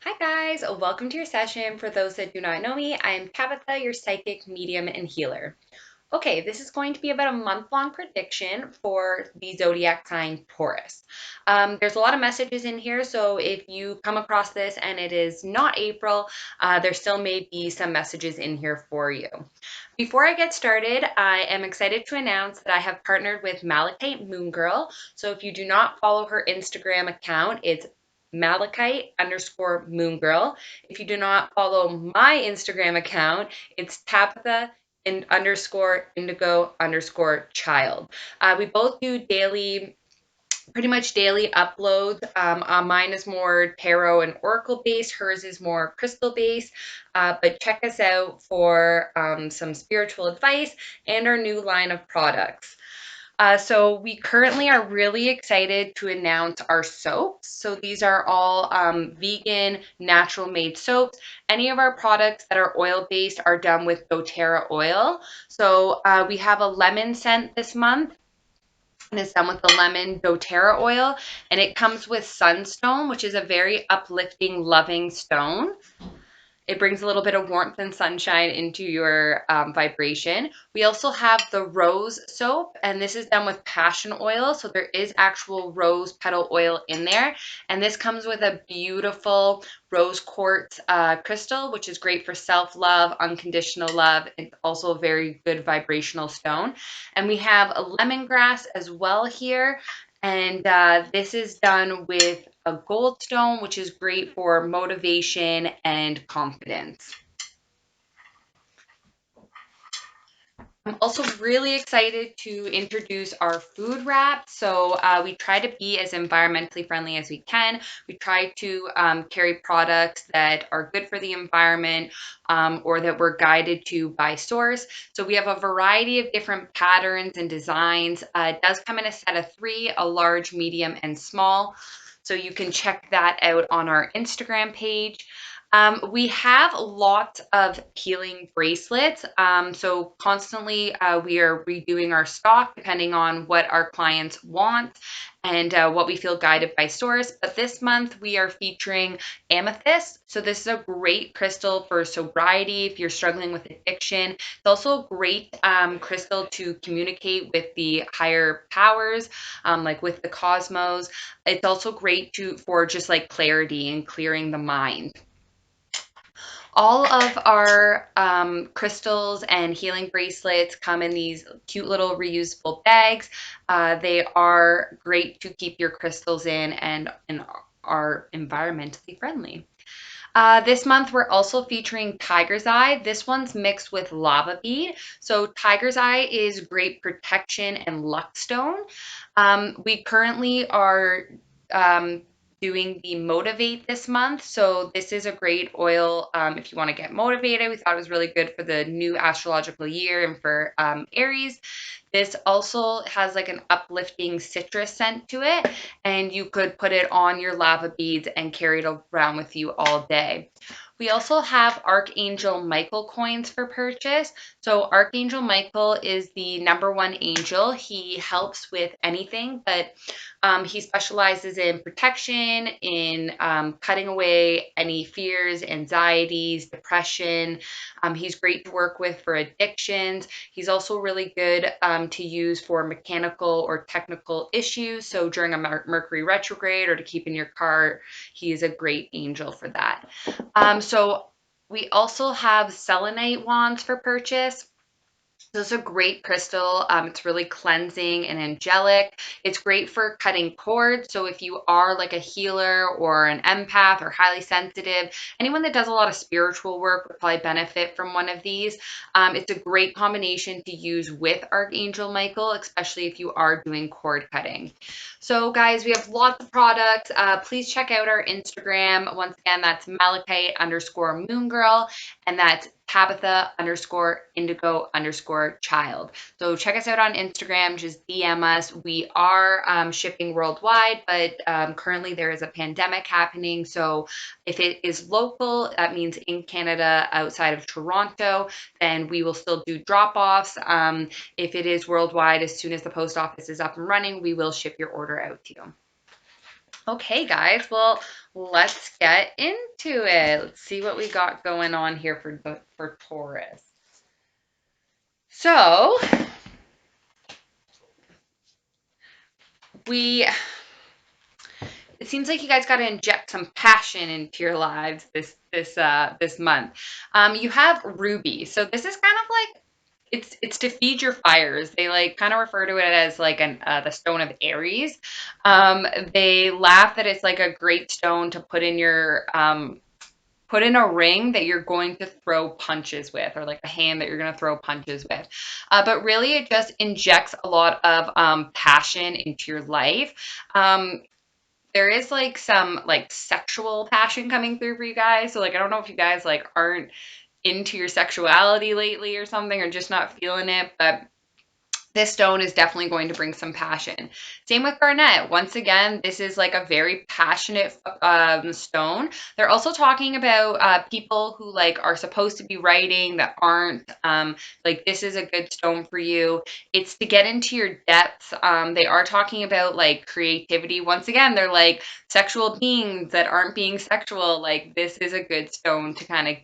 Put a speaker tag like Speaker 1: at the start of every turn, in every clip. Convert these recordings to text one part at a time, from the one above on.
Speaker 1: Hi guys, welcome to your session. For those that do not know me, I am Tabitha, your psychic medium and healer. Okay, this is going to be about a month-long prediction for the zodiac sign Taurus. There's a lot of messages in here, so if you come across this and it is not April, there still may be some messages in here for you. Before I get started, I am excited to announce that I have partnered with Malachite Moon Girl. So if you do not follow her Instagram account, it's Malachite underscore Moon Girl. If you do not follow my Instagram account, it's Tabitha underscore Indigo underscore child. We both do pretty much daily uploads. Mine is more tarot and oracle based. Hers is more crystal based. But check us out for some spiritual advice and our new line of products. So we currently are really excited to announce our soaps. So these are all vegan, natural made soaps. Any of our products that are oil based are done with doTERRA oil. So we have a lemon scent this month, and it's done with the lemon doTERRA oil, and it comes with sunstone, which is a very uplifting, loving stone. It brings a little bit of warmth and sunshine into your vibration. We also have the rose soap, and this is done with passion oil. So there is actual rose petal oil in there. And this comes with a beautiful rose quartz crystal, which is great for self-love, unconditional love. It's also a very good vibrational stone. And we have a lemongrass as well here. And this is done with a gold stone, which is great for motivation and confidence. I'm also really excited to introduce our food wrap. So we try to be as environmentally friendly as we can. We try to carry products that are good for the environment or that we're guided to by source. So we have a variety of different patterns and designs. It does come in a set of three, a large, medium, and small. So you can check that out on our Instagram page. We have lots of healing bracelets. So constantly we are redoing our stock depending on what our clients want and what we feel guided by source. But this month we are featuring amethyst. So this is a great crystal for sobriety if you're struggling with addiction. It's also a great crystal to communicate with the higher powers, like with the cosmos. It's also great for just like clarity and clearing the mind. All of our crystals and healing bracelets come in these cute little reusable bags. They are great to keep your crystals in and are environmentally friendly. This month, we're also featuring Tiger's Eye. This one's mixed with lava bead. So Tiger's Eye is great protection and luck stone. We currently are um, doing the Motivate this month. So this is a great oil if you want to get motivated. We thought it was really good for the new astrological year and for Aries. This also has like an uplifting citrus scent to it, and you could put it on your lava beads and carry it around with you all day. We also have Archangel Michael coins for purchase. So Archangel Michael is the number one angel. He helps with anything, but he specializes in protection, in cutting away any fears, anxieties, depression. He's great to work with for addictions. He's also really good to use for mechanical or technical issues. So during a Mercury retrograde or to keep in your car, he is a great angel for that. So we also have selenite wands for purchase. This is a great crystal. It's really cleansing and angelic. It's great for cutting cords. So if you are like a healer or an empath or highly sensitive, anyone that does a lot of spiritual work would probably benefit from one of these. It's a great combination to use with Archangel Michael, especially if you are doing cord cutting. So guys, we have lots of products. Please check out our Instagram. Once again, that's Malachite underscore Moon Girl, and that's Tabitha underscore Indigo underscore child. So check us out on Instagram. Just DM us. We are shipping worldwide, but currently there is a pandemic happening. So if it is local, that means in Canada outside of Toronto, then we will still do drop offs. If it is worldwide, as soon as the post office is up and running, we will ship your order out to you. Okay, guys. Well, let's get into it. Let's see what we got going on here for Taurus. So we it seems like you guys got to inject some passion into your lives this month. You have Ruby, so this is kind of like it's to feed your fires. They like kind of refer to it as like the stone of Aries. They laugh that it's like a great stone to put in a ring that you're going to throw punches with, or like a hand that you're going to throw punches with. But really, it just injects a lot of passion into your life. There is like some like sexual passion coming through for you guys. So like I don't know if you guys like aren't into your sexuality lately or something, or just not feeling it, but this stone is definitely going to bring some passion. Same with garnet. Once again, this is like a very passionate stone. They're also talking about people who like are supposed to be writing that aren't. Like this is a good stone for you. It's to get into your depths. They are talking about like creativity. Once again, they're like sexual beings that aren't being sexual. Like this is a good stone to kind of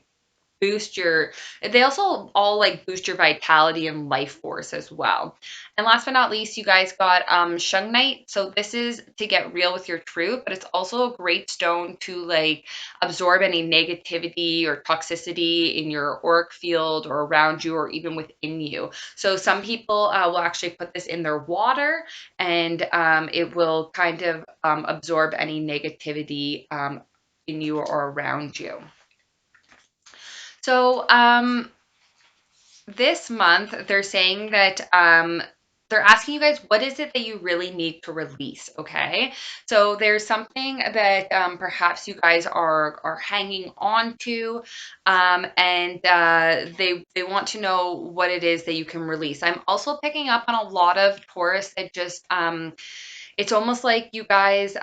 Speaker 1: boost your they also all like boost your vitality and life force as well. And last but not least, you guys got shungite. So this is to get real with your truth, but it's also a great stone to like absorb any negativity or toxicity in your auric field or around you or even within you. So some people will actually put this in their water, and it will kind of absorb any negativity in you or around you. So, this month they're saying that they're asking you guys, what is it that you really need to release? Okay, so there's something that perhaps you guys are hanging on to, and they want to know what it is that you can release. I'm also picking up on a lot of Taurus that just it's almost like you guys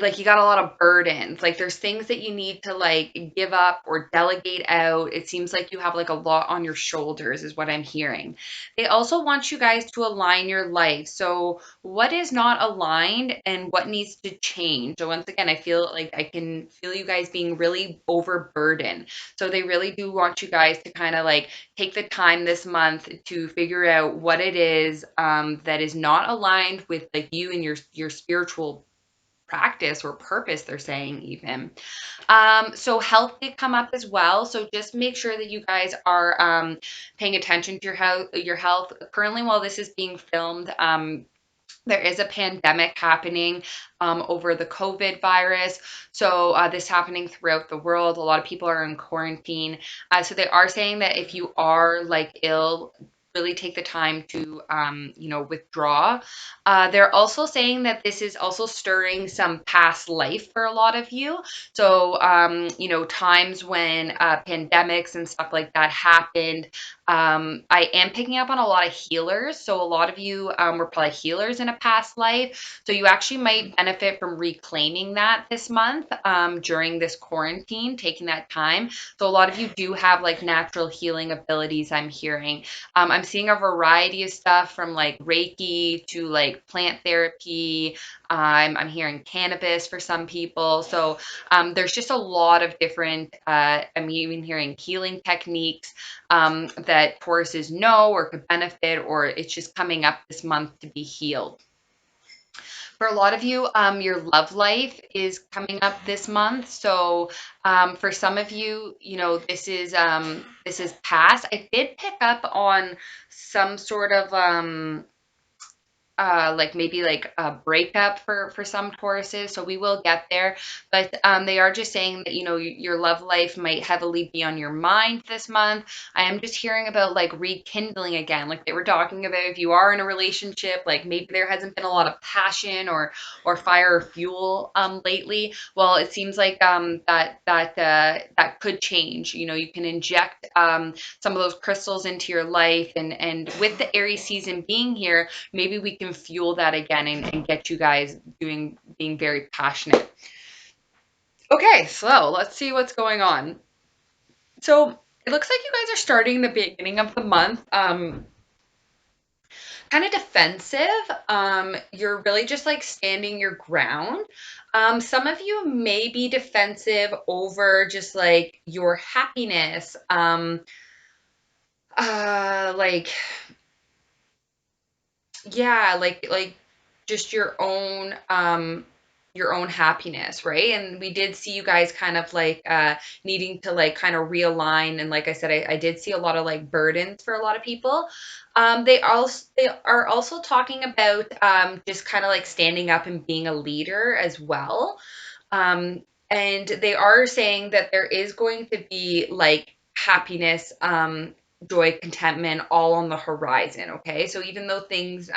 Speaker 1: like you got a lot of burdens. Like there's things that you need to like give up or delegate out. It seems like you have like a lot on your shoulders is what I'm hearing. They also want you guys to align your life. So what is not aligned and what needs to change? So once again, I feel like I can feel you guys being really overburdened. So they really do want you guys to kind of like take the time this month to figure out what it is that is not aligned with like you and your spiritual practice or purpose, they're saying even. So health did come up as well. So just make sure that you guys are paying attention to your health. Currently, while this is being filmed, there is a pandemic happening over the COVID virus. So this happening throughout the world. A lot of people are in quarantine. So they are saying that if you are like ill, really take the time to withdraw. They're also saying that this is also stirring some past life for a lot of you. So times when pandemics and stuff like that happened. I am picking up on a lot of healers. So a lot of you were probably healers in a past life. So you actually might benefit from reclaiming that this month during this quarantine, taking that time. So a lot of you do have like natural healing abilities, I'm hearing. I'm seeing a variety of stuff from like Reiki to like plant therapy. I'm hearing cannabis for some people. So there's just a lot of different, I'm even hearing healing techniques that Tauruses know or could benefit, or it's just coming up this month to be healed. For a lot of you, your love life is coming up this month. So for some of you, this is past. I did pick up on some sort of like maybe like a breakup for some Tauruses, so we will get there. But they are just saying that your love life might heavily be on your mind this month. I am just hearing about like rekindling again, like they were talking about if you are in a relationship, like maybe there hasn't been a lot of passion or fire or fuel lately. Well, it seems like that could change. You can inject some of those crystals into your life, and with the Aries season being here, maybe we can fuel that again and get you guys being very passionate. Okay, so let's see what's going on. So it looks like you guys are starting the beginning of the month kind kind of defensive. You're really just like standing your ground. Some of you may be defensive over just like your happiness. Like yeah, like just your own happiness, right? And we did see you guys kind of like needing to like kind of realign, and like I said, I did see a lot of like burdens for a lot of people. They are also talking about just kind of like standing up and being a leader as well. Um, and they are saying that there is going to be like happiness, joy, contentment all on the horizon. Okay. So even though things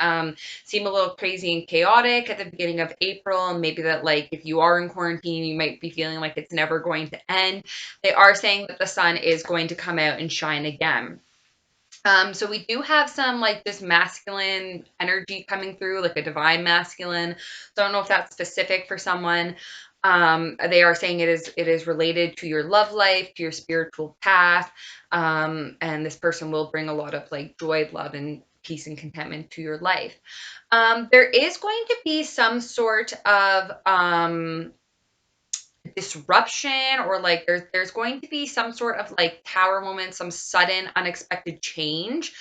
Speaker 1: seem a little crazy and chaotic at the beginning of April, and maybe that like if you are in quarantine, you might be feeling like it's never going to end, they are saying that the sun is going to come out and shine again. So we do have some like this masculine energy coming through, like a divine masculine. So I don't know if that's specific for someone. They are saying it is related to your love life, to your spiritual path, and this person will bring a lot of like joy, love, and peace and contentment to your life. There is going to be some sort of disruption, or like there's going to be some sort of like power moment, some sudden unexpected change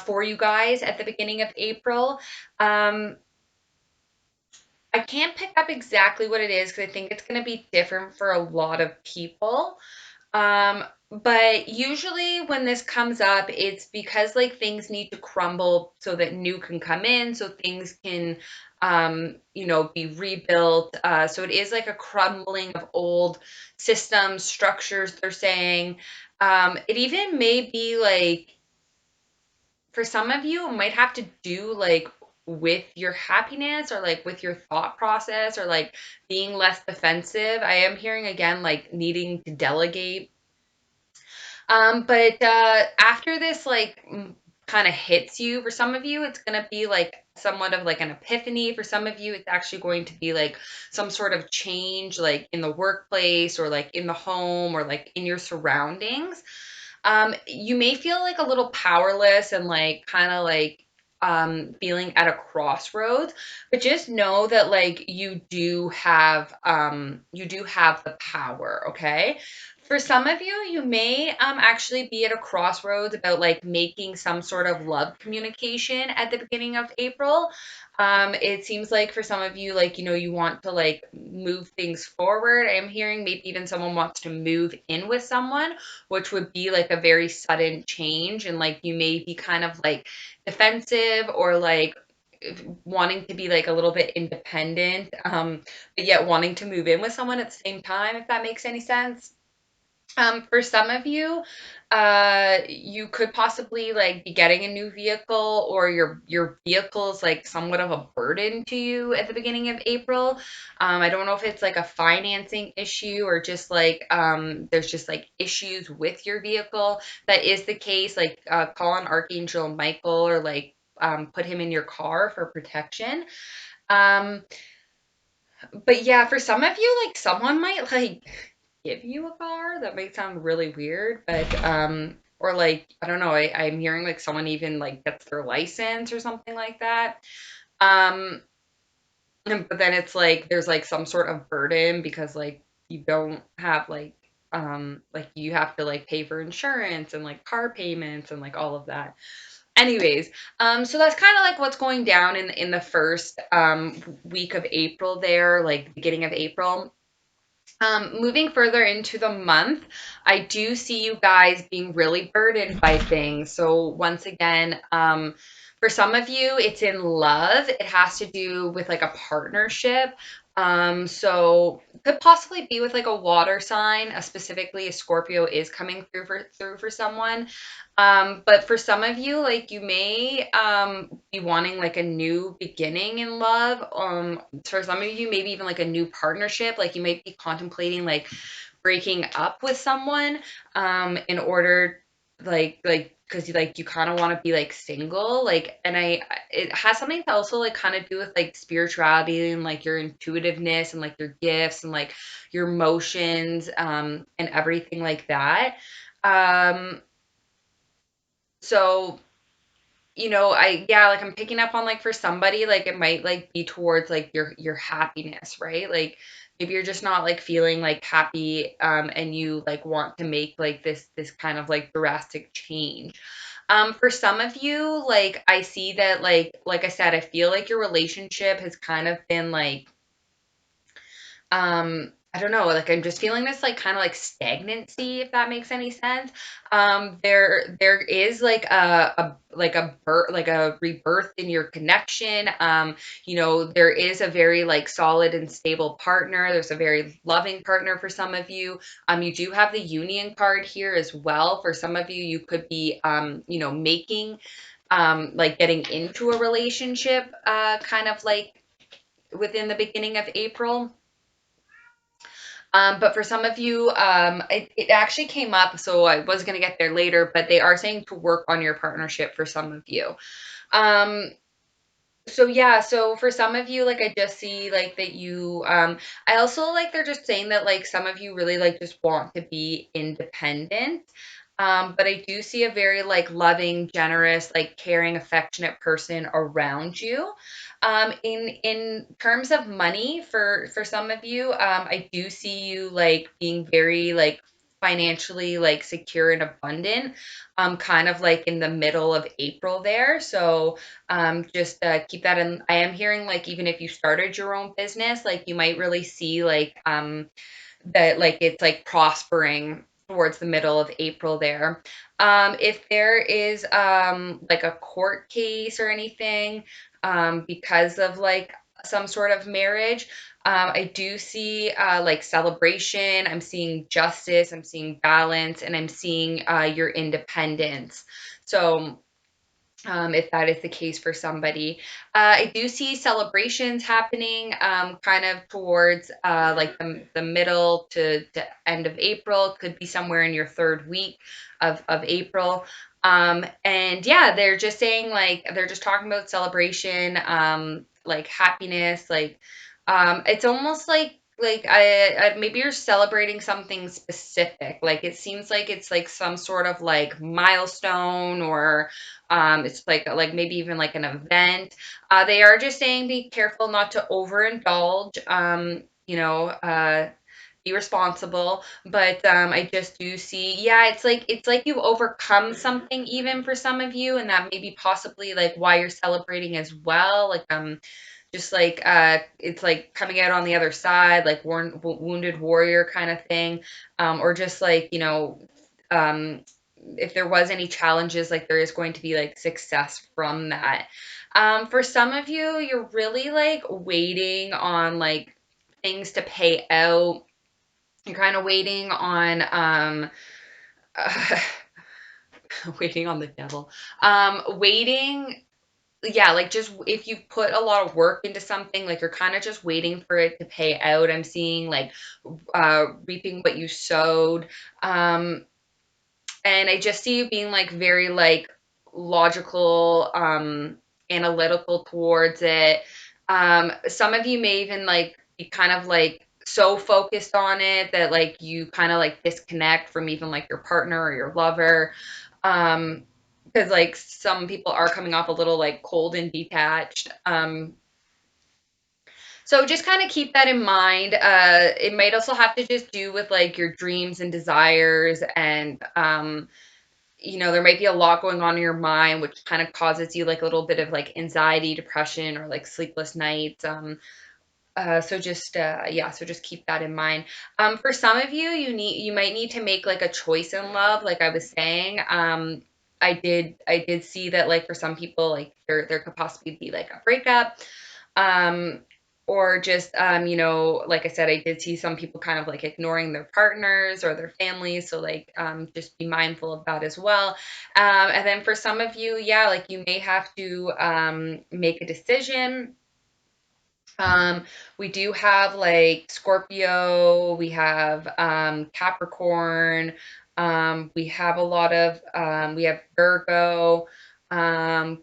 Speaker 1: for you guys at the beginning of April. um I can't pick up exactly what it is because I think it's going to be different for a lot of people. But usually when this comes up, it's because like things need to crumble so that new can come in, so things can, be rebuilt. So it is like a crumbling of old systems, structures, they're saying. It even may be like, for some of you, it might have to do like with your happiness, or like with your thought process, or like being less defensive. I am hearing again like needing to delegate. But after this, like, kind of hits you, for some of you, it's going to be like somewhat of like an epiphany. For some of you, it's actually going to be like some sort of change, like in the workplace, or like in the home, or like in your surroundings. You may feel like a little powerless and like kind of like feeling at a crossroads, but just know that like you do have the power, okay? For some of you, you may actually be at a crossroads about like making some sort of love communication at the beginning of April. It seems like for some of you, like, you want to like move things forward. I'm hearing maybe even someone wants to move in with someone, which would be like a very sudden change. And like you may be kind of like defensive, or like wanting to be like a little bit independent, but yet wanting to move in with someone at the same time, if that makes any sense. For some of you, you could possibly like be getting a new vehicle, or your vehicle is like somewhat of a burden to you at the beginning of April. I don't know if it's like a financing issue, or just like there's just like issues with your vehicle. That is the case. Like call on Archangel Michael, or like put him in your car for protection. Um, but yeah, for some of you, like someone might like give you a car. That might sound really weird, but or like I don't know, I'm hearing like someone even like gets their license or something like that. Um, but then it's like there's like some sort of burden because like you don't have like you have to like pay for insurance and like car payments and like all of that. Anyways, so that's kind of like what's going down in the first week of April there, like beginning of April. Moving further into the month, I do see you guys being really burdened by things. So once again, for some of you, it's in love. It has to do with like a partnership. So could possibly be with like a water sign. Specifically, a Scorpio is coming through for someone. But for some of you, like you may be wanting like a new beginning in love. For some of you, maybe even like a new partnership. Like you might be contemplating like breaking up with someone in order like because like you kind of want to be like single, like, and I it has something to also like kind of do with like spirituality and like your intuitiveness and like your gifts and like your emotions and everything like that. um so like I'm picking up on like for somebody, like it might like be towards like your happiness, right? Like maybe you're just not like feeling like happy, and you like want to make like this kind of like drastic change. For some of you, like I see that like I said, I feel like your relationship has kind of been like I don't know, like I'm just feeling this like kind of like stagnancy, if that makes any sense. There is like a birth, like a rebirth in your connection. There is a very like solid and stable partner. There's a very loving partner for some of you. You do have the union card here as well. For some of you, you could be making like getting into a relationship kind of like within the beginning of April. But for some of you, it actually came up, so I was going to get there later, but they are saying to work on your partnership for some of you. Um, so yeah, so for some of you, like I just see like that I also like they're just saying that like some of you really like just want to be independent. But I do see a very like loving, generous, like caring, affectionate person around you. In terms of money, for some of you, I do see you like being very like financially like secure and abundant, kind of like in the middle of April there. So just keep that in. I am hearing like even if you started your own business, like you might really see like that like it's like prospering towards the middle of April there. If there is like a court case or anything because of like some sort of marriage, I do see like celebration. I'm seeing justice. I'm seeing balance, and I'm seeing your independence. So if that is the case for somebody. I do see celebrations happening kind of towards like the middle to end of April. Could be somewhere in your third week of April. And yeah, they're just saying like, they're just talking about celebration, like happiness, like it's almost like maybe you're celebrating something specific. Like it seems like it's like some sort of like milestone, or it's like maybe even like an event. They are just saying be careful not to overindulge. Be responsible. But I just do see, yeah, it's like you've overcome something even for some of you, and that may be possibly like why you're celebrating as well. Like just like it's like coming out on the other side, like wounded warrior kind of thing, or just like um, if there was any challenges, like there is going to be like success from that. For some of you, you're really like waiting on like things to pay out. You're kind of waiting on uh, waiting on the devil. Waiting, yeah, like just if you put a lot of work into something, like you're kind of just waiting for it to pay out. I'm seeing like reaping what you sowed. And I just see you being like very like logical, analytical towards it. Some of you may even like be kind of like so focused on it that like you kind of like disconnect from even like your partner or your lover. Um, because like some people are coming off a little like cold and detached. So just kind of keep that in mind. It might also have to just do with like your dreams and desires, and there might be a lot going on in your mind, which kind of causes you like a little bit of like anxiety, depression, or like sleepless nights. So just keep that in mind. For some of you, you might need to make like a choice in love, like I was saying. I did see that like for some people, like there could possibly be like a breakup. Um, or just like I said, I did see some people kind of like ignoring their partners or their families. So like just be mindful of that as well. And then for some of you, yeah, like you may have to make a decision. We do have like Scorpio, we have Capricorn, we have Virgo,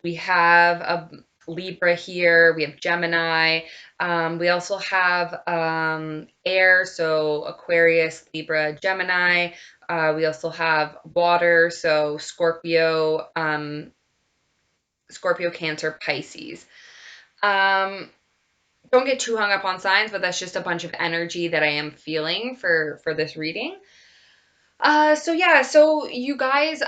Speaker 1: we have a Libra here, we have Gemini, we also have air, so Aquarius, Libra, Gemini. We also have water, so Scorpio, Scorpio, Cancer, Pisces. Um, don't get too hung up on signs, but that's just a bunch of energy that I am feeling for this reading. So yeah, so you guys,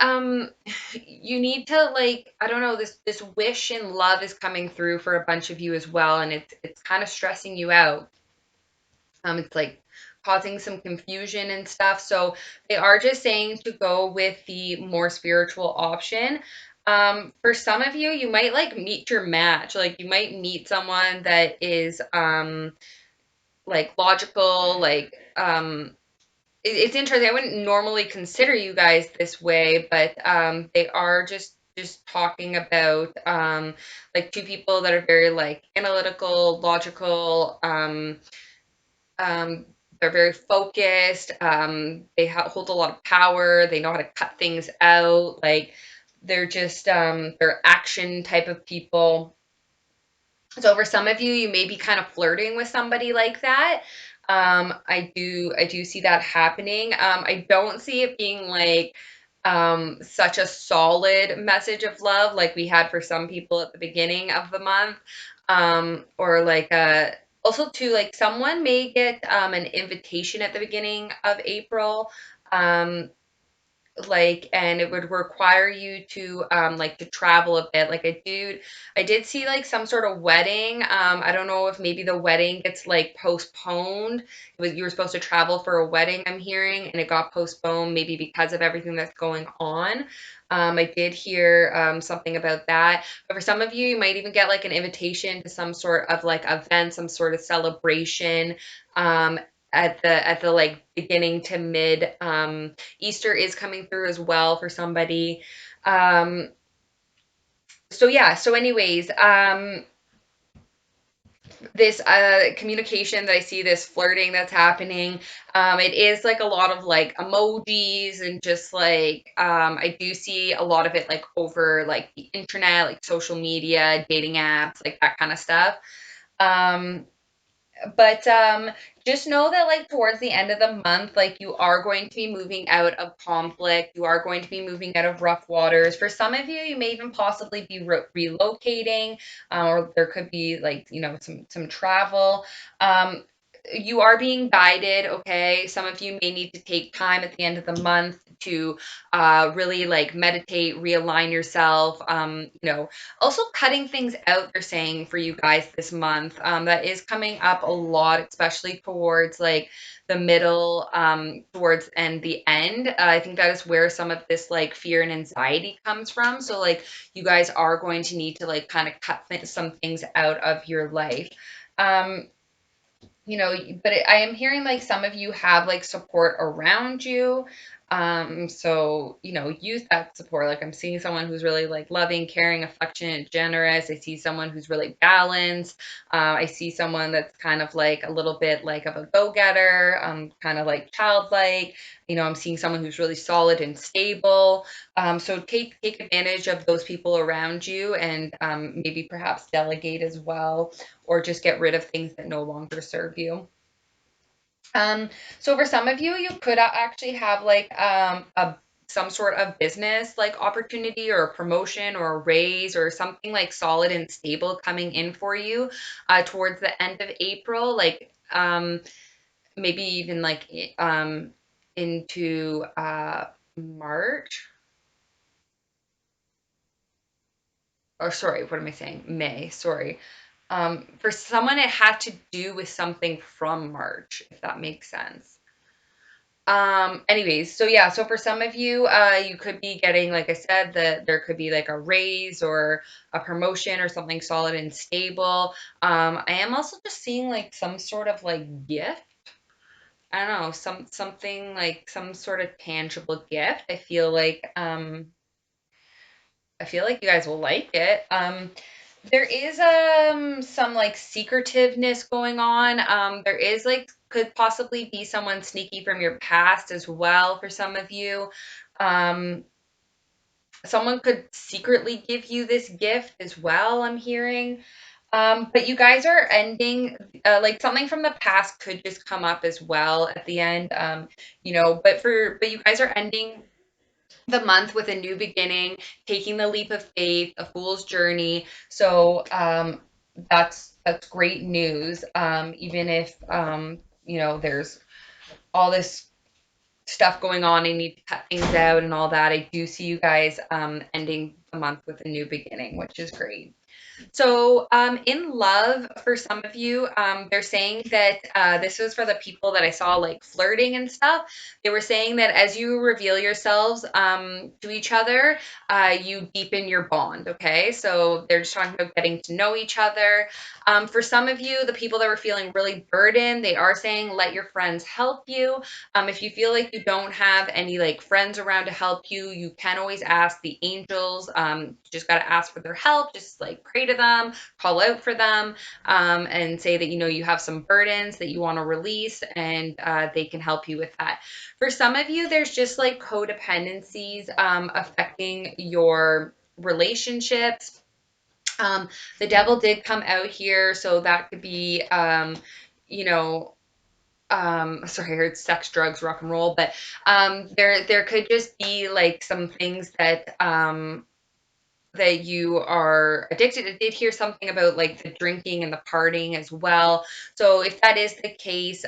Speaker 1: you need to like, I don't know, this wish and love is coming through for a bunch of you as well, and it's kind of stressing you out. It's like causing some confusion and stuff. So they are just saying to go with the more spiritual option. For some of you, you might like meet your match. Like you might meet someone that is like logical, like it's interesting. I wouldn't normally consider you guys this way, but they are just talking about like two people that are very like analytical, logical. Um, they're very focused. They hold a lot of power. They know how to cut things out. Like they're action type of people. So for some of you, you may be kind of flirting with somebody like that. I do see that happening. I don't see it being like such a solid message of love like we had for some people at the beginning of the month. Or like also too like someone may get an invitation at the beginning of April. Um, like and it would require you to like to travel a bit like I did see like some sort of wedding. I don't know if maybe the wedding gets like postponed. You were supposed to travel for a wedding, I'm hearing, and it got postponed maybe because of everything that's going on. I did hear something about that, but for some of you, you might even get like an invitation to some sort of like event, some sort of celebration. um, at the like beginning to mid. Easter is coming through as well for somebody. Um, so yeah, so anyways, this communication that I see, this flirting that's happening, it is like a lot of like emojis and just like I do see a lot of it like over like the internet, like social media, dating apps, like that kind of stuff. Um, but just know that like towards the end of the month, like you are going to be moving out of conflict. You are going to be moving out of rough waters. For some of you, you may even possibly be relocating, or there could be like some travel. Um, you are being guided, okay? Some of you may need to take time at the end of the month to really like meditate, realign yourself. Also cutting things out, they're saying for you guys this month. That is coming up a lot, especially towards like the middle, towards and the end. I think that is where some of this like fear and anxiety comes from. So like you guys are going to need to like kind of cut some things out of your life. Um, but I am hearing like some of you have like support around you. So, use that support. Like I'm seeing someone who's really like loving, caring, affectionate, generous. I see someone who's really balanced. I see someone that's kind of like a little bit like of a go-getter, kind of like childlike. I'm seeing someone who's really solid and stable. So take advantage of those people around you and maybe perhaps delegate as well or just get rid of things that no longer serve you. Um, so for some of you, you could actually have like a some sort of business like opportunity or a promotion or a raise or something like solid and stable coming in for you towards the end of April, like maybe even like into March. Or sorry, what am I saying? May, sorry. For someone, it had to do with something from March, if that makes sense. Anyways, so yeah, so for some of you, you could be getting, like I said, that there could be like a raise or a promotion or something solid and stable. I am also just seeing like some sort of like gift. I don't know, something like some sort of tangible gift. I feel like you guys will like it. There is some like secretiveness going on. There is like could possibly be someone sneaky from your past as well for some of you. Um, Someone could secretly give you this gift as well, I'm hearing. But you guys are ending like something from the past could just come up as well at the end. But you guys are ending. the month with a new beginning, taking the leap of faith, a fool's journey. So that's great news. Even if there's all this stuff going on, I need to cut things out and all that. I do see you guys ending the month with a new beginning, which is great. So, in love, for some of you, they're saying that this was for the people that I saw like flirting and stuff. They were saying that as you reveal yourselves to each other, you deepen your bond. Okay, so they're just talking about getting to know each other. For some of you, the people that were feeling really burdened, they are saying let your friends help you. If you feel like you don't have any like friends around to help you, you can always ask the angels. You just got to ask for their help. Just like pray to them, call out for them, and say that you have some burdens that you want to release, and they can help you with that. For some of you, there's just like codependencies affecting your relationships. The devil did come out here, so that could be, you know, sorry, I heard sex, drugs, rock and roll, but there could just be like some things that you are addicted. I did hear something about like the drinking and the partying as well. So if that is the case,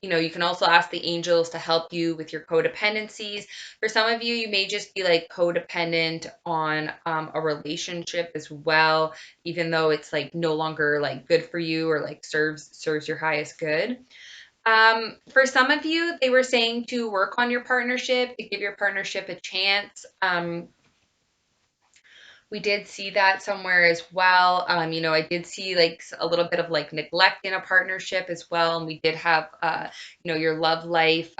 Speaker 1: you can also ask the angels to help you with your codependencies. For some of you, you may just be like codependent on a relationship as well, even though it's like no longer like good for you or like serves your highest good. For some of you, they were saying to work on your partnership, to give your partnership a chance. We did see that somewhere as well. I did see like a little bit of like neglect in a partnership as well. And we did have, your love life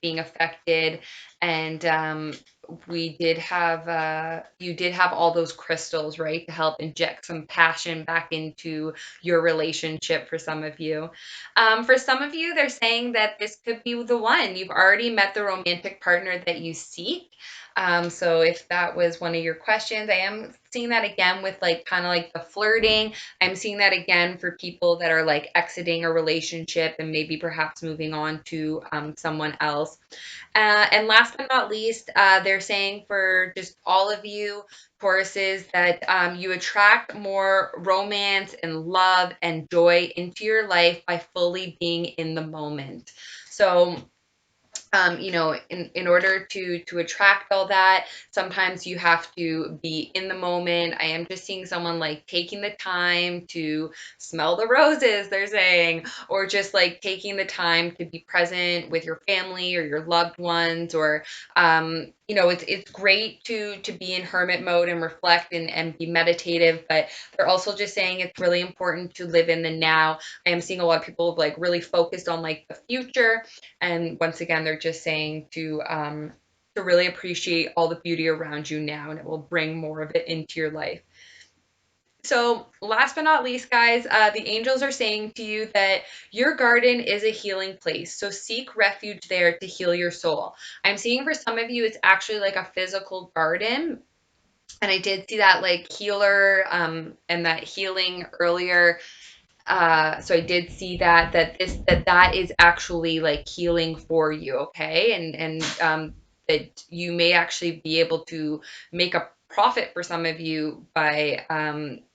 Speaker 1: being affected. And we did have, you did have all those crystals, right, to help inject some passion back into your relationship for some of you. For some of you, they're saying that this could be the one. You've already met the romantic partner that you seek. So if that was one of your questions, I am seeing that again with like kind of like the flirting. I'm seeing that again for people that are like exiting a relationship and maybe perhaps moving on to someone else. And last but not least, they're saying for just all of you Tauruses that you attract more romance and love and joy into your life by fully being in the moment. So in order to attract all that, sometimes you have to be in the moment. I am just seeing someone like taking the time to smell the roses, they're saying, or just like taking the time to be present with your family or your loved ones, or it's great to be in hermit mode and reflect and be meditative, but they're also just saying it's really important to live in the now. I am seeing a lot of people like really focused on like the future, and once again, they're just saying to really appreciate all the beauty around you now, and it will bring more of it into your life. So, last but not least, guys, the angels are saying to you that your garden is a healing place. So, seek refuge there to heal your soul. I'm seeing for some of you, it's actually like a physical garden. And I did see that like healer and that healing earlier. So I did see that is actually like healing for you, okay? And that you may actually be able to make a profit for some of you by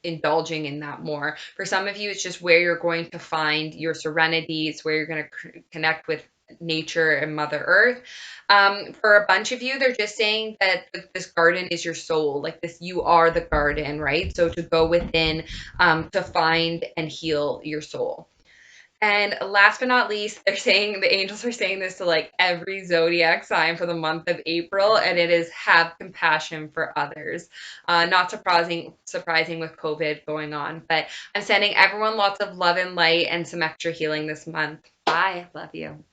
Speaker 1: indulging in that more. For some of you, it's just where you're going to find your serenity. It's where you're going to connect with nature and Mother Earth. For a bunch of you, they're just saying that this garden is your soul, like this, you are the garden, right? So to go within to find and heal your soul. And last but not least, they're saying the angels are saying this to like every zodiac sign for the month of April, and it is have compassion for others. Not surprising with COVID going on, but I'm sending everyone lots of love and light and some extra healing this month. Bye. Love you.